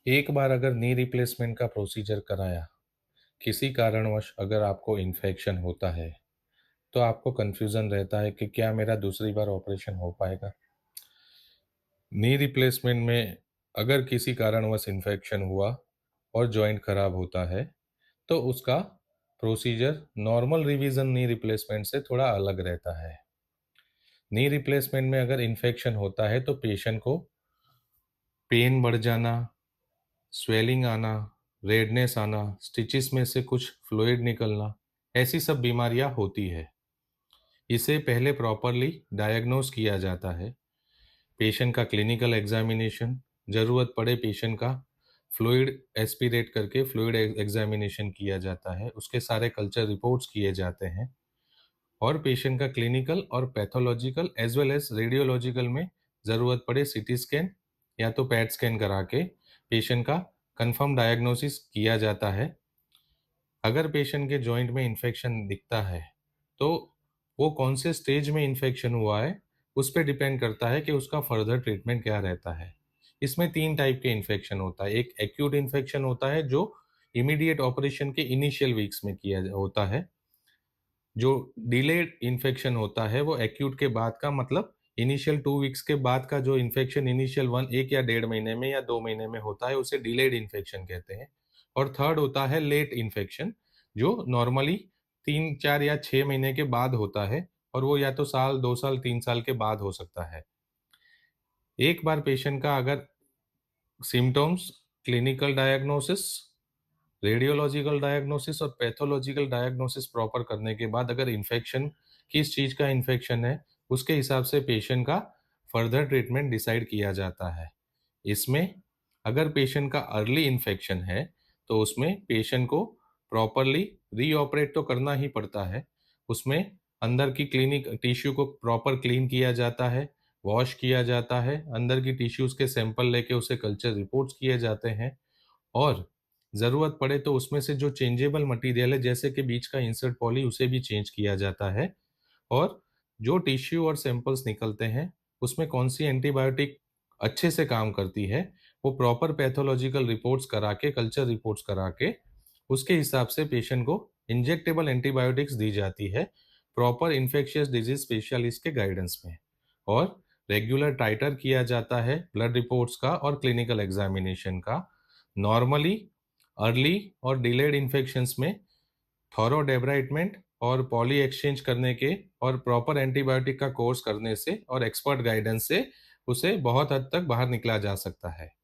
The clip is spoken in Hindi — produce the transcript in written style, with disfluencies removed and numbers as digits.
एक बार अगर नी रिप्लेसमेंट का प्रोसीजर कराया, किसी कारणवश अगर आपको इन्फेक्शन होता है, तो आपको कन्फ्यूज़न रहता है कि क्या मेरा दूसरी बार ऑपरेशन हो पाएगा? नी रिप्लेसमेंट में अगर किसी कारणवश इन्फेक्शन हुआ और जॉइंट खराब होता है, तो उसका procedure normal revision knee replacement से थोड़ा अलग रहता है। नी रिप्लेसमेंट में अगर इन्फेक्शन होता है, तो पेशेंट को पेन बढ़ जाना, स्वेलिंग आना, रेडनेस आना, स्टिचेस में से कुछ फ्लूइड निकलना, ऐसी सब बीमारियां होती है। इसे पहले प्रॉपरली डायग्नोस किया जाता है। पेशेंट का क्लिनिकल एग्जामिनेशन, ज़रूरत पड़े पेशेंट का फ्लूइड एस्पिरेट करके फ्लूइड एग्जामिनेशन किया जाता है, उसके सारे कल्चर रिपोर्ट्स किए जाते हैं और पेशेंट का क्लिनिकल और pathological as well as radiological में ज़रूरत पड़े सीटी स्कैन या तो पैट स्कैन करा के पेशेंट का कंफर्म डायग्नोसिस किया जाता है। अगर पेशेंट के जॉइंट में इन्फेक्शन दिखता है, तो वो कौन से स्टेज में इन्फेक्शन हुआ है, उस पे डिपेंड करता है कि उसका फर्दर ट्रीटमेंट क्या रहता है। इसमें 3 टाइप के इन्फेक्शन होता है। एक एक्यूट इन्फेक्शन होता है, जो इमीडिएट ऑपरेशन के इनिशियल वीक्स में किया होता है। जो डिलेड इन्फेक्शन होता है, वो एक्यूट के बाद का मतलब इनिशियल 2 वीक्स के बाद का जो इन्फेक्शन इनिशियल 1 या डेढ़ महीने में या 2 महीने में होता है, उसे डिलेड इन्फेक्शन कहते हैं। और थर्ड होता है लेट इन्फेक्शन, जो नॉर्मली 3, 4 या 6 महीने के बाद होता है और वो या तो साल, 2 साल, 3 साल के बाद हो सकता है। एक बार पेशेंट का अगर symptoms, clinical diagnosis, radiological diagnosis और पैथोलॉजिकल डायग्नोसिस प्रॉपर करने के बाद अगर इन्फेक्शन किस चीज़ का इन्फेक्शन है, उसके हिसाब से पेशेंट का फर्दर ट्रीटमेंट डिसाइड किया जाता है। इसमें अगर पेशेंट का अर्ली इन्फेक्शन है, तो उसमें पेशेंट को प्रॉपरली रीऑपरेट तो करना ही पड़ता है। उसमें अंदर की क्लिनिक टिश्यू को प्रॉपर क्लीन किया जाता है, वॉश किया जाता है, अंदर की टिश्यूज़ के सैंपल लेके उसे कल्चर रिपोर्ट्स किए जाते हैं और ज़रूरत पड़े तो उसमें से जो चेंजेबल मटेरियल है, जैसे कि बीच का इंसर्ट पॉली, उसे भी चेंज किया जाता है और जो टिश्यू और सैंपल्स निकलते हैं, उसमें कौन-सी एंटीबायोटिक अच्छे से काम करती है, वो प्रॉपर पैथोलॉजिकल रिपोर्ट्स करा के, कल्चर रिपोर्ट्स करा के, उसके हिसाब से पेशेंट को इंजेक्टेबल एंटीबायोटिक्स दी जाती है, प्रॉपर इन्फेक्शियस डिजीज़ स्पेशलिस्ट के गाइडेंस में। और रेगुलर टाइटर किया जाता है ब्लड रिपोर्ट्स का और क्लिनिकल एग्ज़ामिनेशन का। नॉर्मली, अर्ली और डिलेड इन्फेक्शंस में थॉरो डेब्राइटमेंट और पॉली एक्सचेंज करने के और प्रॉपर एंटीबायोटिक का कोर्स करने से और एक्सपर्ट गाइडेंस से उसे बहुत हद तक बाहर निकला जा सकता है।